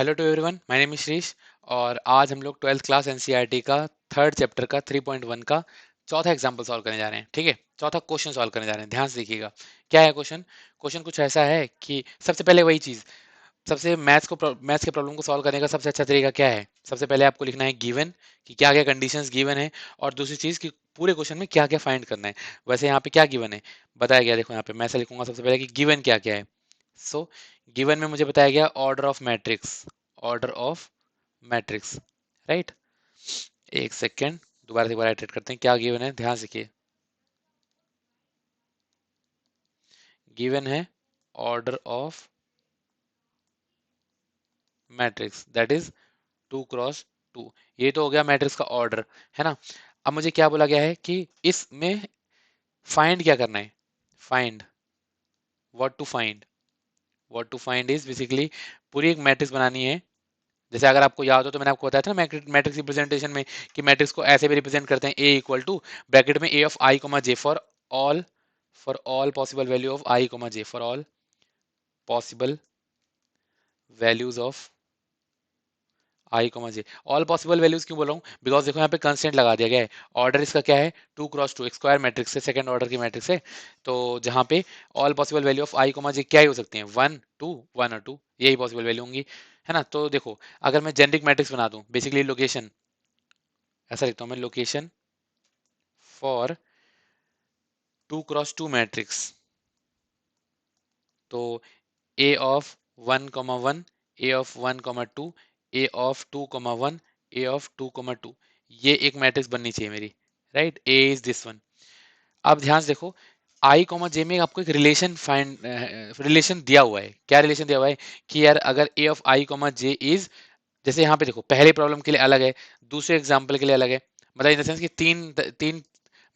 Hello to everyone, my name is Shrish. और आज हम लोग 12th क्लास एनसीईआरटी का थर्ड चैप्टर का 3.1 का चौथा एग्जाम्पल सॉल्व करने जा रहे हैं। ठीक है, चौथा क्वेश्चन सॉल्व करने जा रहे हैं। ध्यान से देखिएगा क्या है क्वेश्चन। क्वेश्चन कुछ ऐसा है कि सबसे पहले वही चीज, सबसे मैथ्स के प्रॉब्लम को सॉल्व करने का सबसे अच्छा तरीका क्या है। सबसे पहले आपको लिखना है गिवन, कि क्या क्या कंडीशंस गिवन है, और दूसरी चीज कि पूरे क्वेश्चन में क्या क्या फाइंड करना है। वैसे यहाँ पे क्या गिवन है बताया गया, देखो यहाँ पे मैं ऐसा लिखूंगा सबसे पहले कि गिवन क्या क्या है। सो गिवन में मुझे बताया गया order of matrix, order of matrix, right. एक सेकेंड, दोबारा से राइट करते हैं क्या गिवन है, ध्यान से देखिए। गिवन है order of matrix that is 2 cross 2। ये तो हो गया मैट्रिक्स का ऑर्डर, है ना। अब मुझे क्या बोला गया है कि इसमें फाइंड क्या करना है। Find, what to find, what to find is basically पूरी एक मैट्रिक्स बनानी है। जैसे अगर आपको याद हो तो मैंने आपको बताया था ना मैट्रिक्स रिप्रेजेंटेशन में, कि मैट्रिक्स को ऐसे भी रिप्रेजेंट करते हैं, ए इक्वल टू ब्रैकेट में A of I comma J all for all possible value of I comma J, for all possible values of I comma J. All possible values क्यों बोल रहा हूँ, बिकॉज देखो यहाँ पे कंस्टेंट लगा दिया गया है। ऑर्डर इसका क्या है, 2 क्रॉस 2, एक स्क्वायर मैट्रिक्स है, सेकंड ऑर्डर की मैट्रिक्स है। तो जहाँ पे all possible value of I comma J क्या ही हो सकती है, 1 2 1 और 2, यही पॉसिबल वैल्यू होंगी, है ना। तो देखो अगर मैं जेनरिक मैट्रिक्स बना दूं, बेसिकली लोकेशन, ऐसा लिखता हूँ मैं, लोकेशन फॉर 2 क्रॉस 2 मैट्रिक्स। तो A of 1 1, A of 1 2, A of 2 1, A of 2 2, ये एक मैट्रिक्स बननी चाहिए मेरी, right. A is this one. अब ध्यान से देखो, आई कॉमा जे में आपको एक रिलेशन दिया हुआ है। क्या रिलेशन दिया हुआ है कि यार अगर A of I comma J is, जैसे यहाँ पे देखो पहले प्रॉब्लम के लिए अलग है, दूसरे एग्जाम्पल के लिए अलग है। मतलब इन द सेंस कि तीन तीन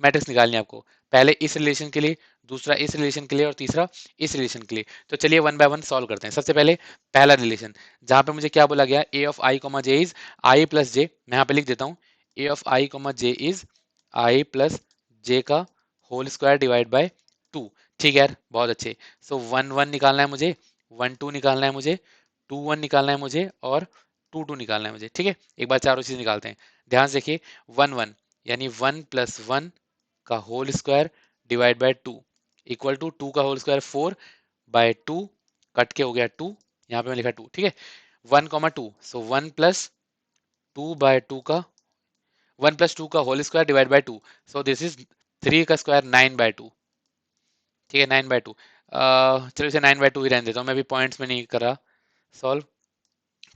मैट्रिक्स निकालनी है आपको। पहले इस रिलेशन के लिए, दूसरा इस रिलेशन के लिए, और तीसरा इस रिलेशन के लिए। तो चलिए वन बाय वन सॉल्व करते हैं। सबसे पहले पहला रिलेशन, जहाँ पे मुझे क्या बोला गया, A of I comma J is I plus J. मैं यहाँ पे लिख देता हूँ, A of I comma J is I plus J का होल स्क्वायर डिवाइड बाय 2। ठीक है यार, बहुत अच्छे। सो 1 1 निकालना है मुझे, 1 2 निकालना है मुझे, 2 1 निकालना है मुझे, और 2 2 निकालना है मुझे। ठीक है, एक बार चारों चीज निकालते हैं। ध्यान से देखिए, 1 1 यानी 1 + 1 का whole square divide by 2 equal to 2 का होल स्क्वायर 4/2, कट के हो गया 2, यहाँ पे मैं लिखा 2। ठीक है, 1 2, सो 1 + 2/2 का 1 + 2 का whole square divide by 2, so this is 3 का स्क्वायर 9/2। ठीक है, 9/2। चलो इसे 9/2 ही रहने देता हूँ मैं, अभी पॉइंट्स में नहीं कर रहा सॉल्व,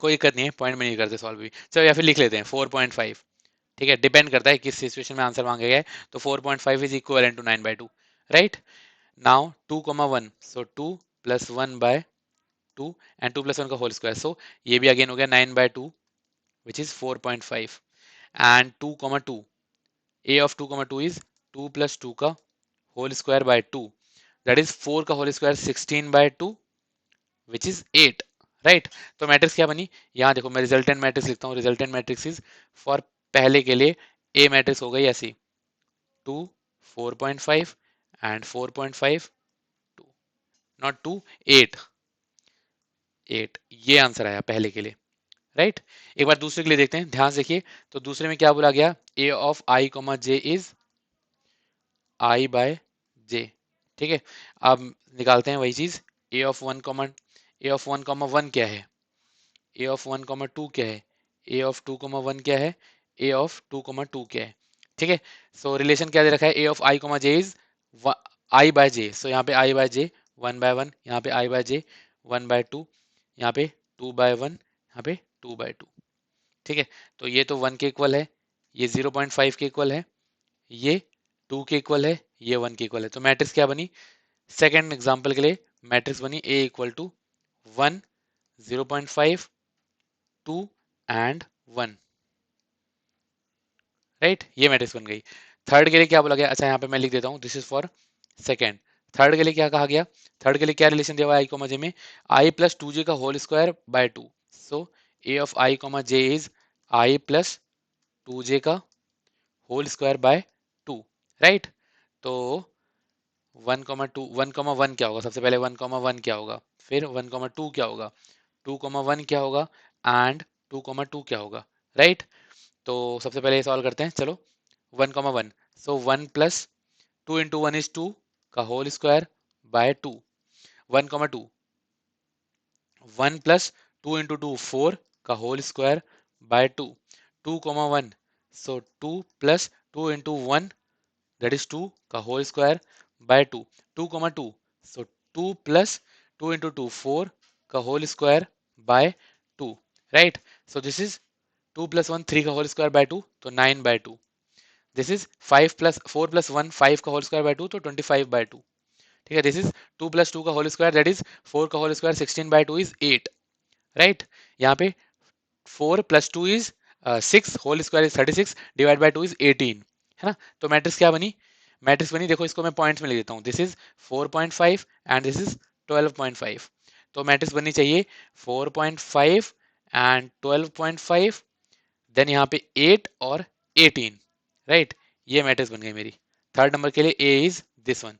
कोई दिक्कत नहीं है, पॉइंट में नहीं करते सॉल्व भी। चलो या फिर लिख लेते हैं 4.5। ठीक है, डिपेंड करता है किस सिचुएशन में आंसर मांगे गए। तो 4.5 is equal to 9/2, right. Now 2 1, so 2 + 1/2 and 2 + 1 का होल स्क्वायर, सो ये भी अगेन हो गया 9/2 which is 4.5। And 2 2, A of 2 2 is 2 + 2 का whole square by 2, that is 4 का whole square 16/2 which is 8, right. तो मैट्रिक्स क्या बनी, यहाँ देखो मैं रिजल्टेंट मैट्रिक्स लिखता हूँ। रिजल्टेंट मैट्रिक्स इज फॉर पहले के लिए ए मैट्रिक्स हो गई ऐसी 2 4.5 एंड 4.5 2, नॉट 2 8 8, ये आंसर आया पहले के लिए, राइट। एक बार दूसरे के लिए देखते हैं, ध्यान से देखिए। तो दूसरे में क्या बोला गया, A of I comma J is I by J. ठीक है, अब निकालते हैं वही चीज। ए ऑफ 1 ए ऑफ 1 1 क्या है, ए ऑफ 1 2 क्या है, ए ऑफ 2 1 क्या है, ए ऑफ 2 2 क्या है। ठीक है, सो रिलेशन क्या दे रखा है, A of I comma J is I by J. So यहाँ पे आई बाय जे 1/1, यहाँ पे आई बाय जे 1/2, यहाँ पे 2/1, यहाँ पे 2/2। ठीक है, तो ये तो 1 के इक्वल है, ये 0.5 के इक्वल है, ये 2 के इक्वल है, ये 1 के इक्वल है। तो मैट्रिक्स क्या बनी, सेकेंड एग्जाम्पल के लिए मैट्रिक्स बनी ए इक्वल टू 1 0.5 2 एंड 1, राइट। ये मैट्रिक्स बन गई। थर्ड के लिए क्या बोला गया, अच्छा यहाँ पे मैं लिख देता हूँ, this is for second. Third के लिए क्या कहा गया, थर्ड के लिए क्या रिलेशन दिया हुआ है आई कोमा जे में, आई प्लस 2 जे का whole square by 2। So a of I comma j is I plus 2 j का होल स्क्वायर बाय 2, राइट। तो 1 2 1 क्या होगा, सबसे पहले 1 1 क्या होगा, फिर 1 2 क्या होगा, 2 1 क्या होगा, एंड 2,2 क्या होगा, राइट। तो सबसे पहले ये सॉल्व करते हैं, चलो। 1,1, सो 1 + 2 × 1 इज 2 का होल स्क्वायर बाय 2। 1,2, 1 + 2 × 2 4 का whole square by 2। 2,1, so 2 + 2 × 1 that is 2 का होल स्क्वायर बाय 2। 2,2, सो 2 + 2 × 2 4 का whole square by 2, right. So this is 2 + 1 3 का होल स्क्वायर बाय 2, तो 9/2। दिस इज 5 + 4 + 1 5 का होल स्क्वायर बाय 2, तो 25/2। ठीक है, दिस इज 2 + 2 का होल स्क्वायर दैट इज 4 का होल स्क्वायर 16/2 इज 8, राइट। यहाँ पे 4 + 2 is 6, whole square is 36, divide by 2 is 18, है ना। तो मैट्रिक्स क्या बनी, मैट्रिक्स बनी, देखो इसको मैं पॉइंट्स में लिख देता हूँ। This is 4.5 and this is 12.5। तो मैट्रिक्स बननी चाहिए 4.5 एंड 12.5, देन यहाँ पे 8 और 18, राइट। ये मैट्रिक्स बन गई मेरी। थर्ड नंबर के लिए ए इज दिस वन।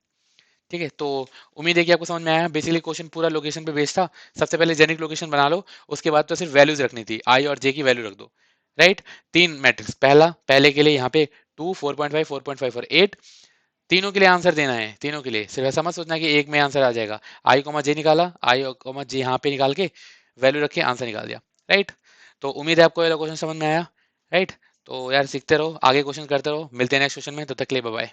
ठीक है, तो उम्मीद है कि आपको समझ में आया। बेसिकली क्वेश्चन पूरा लोकेशन पे बेस्ड था। सबसे पहले जेनिक लोकेशन बना लो, उसके बाद तो सिर्फ वैल्यूज रखनी थी, आई और जे की वैल्यू रख दो, राइट। तीन मैट्रिक्स, पहले के लिए यहाँ पे 2, 4.5, 4.5 और 8, तीनों के लिए आंसर देना है। तीनों के लिए सिर्फ ऐसा मत सोचना कि एक में आंसर आ जाएगा। आई कॉमा जे निकाला, आई कॉमा जे यहाँ पे निकाल के वैल्यू रखे, आंसर निकाल दिया, राइट। तो उम्मीद है आपको ये क्वेश्चन समझ में आया, राइट। तो यार सीखते रहो, आगे क्वेश्चन करते रहो, मिलते हैं नेक्स्ट क्वेश्चन में, तब तक के लिए बाय बाय।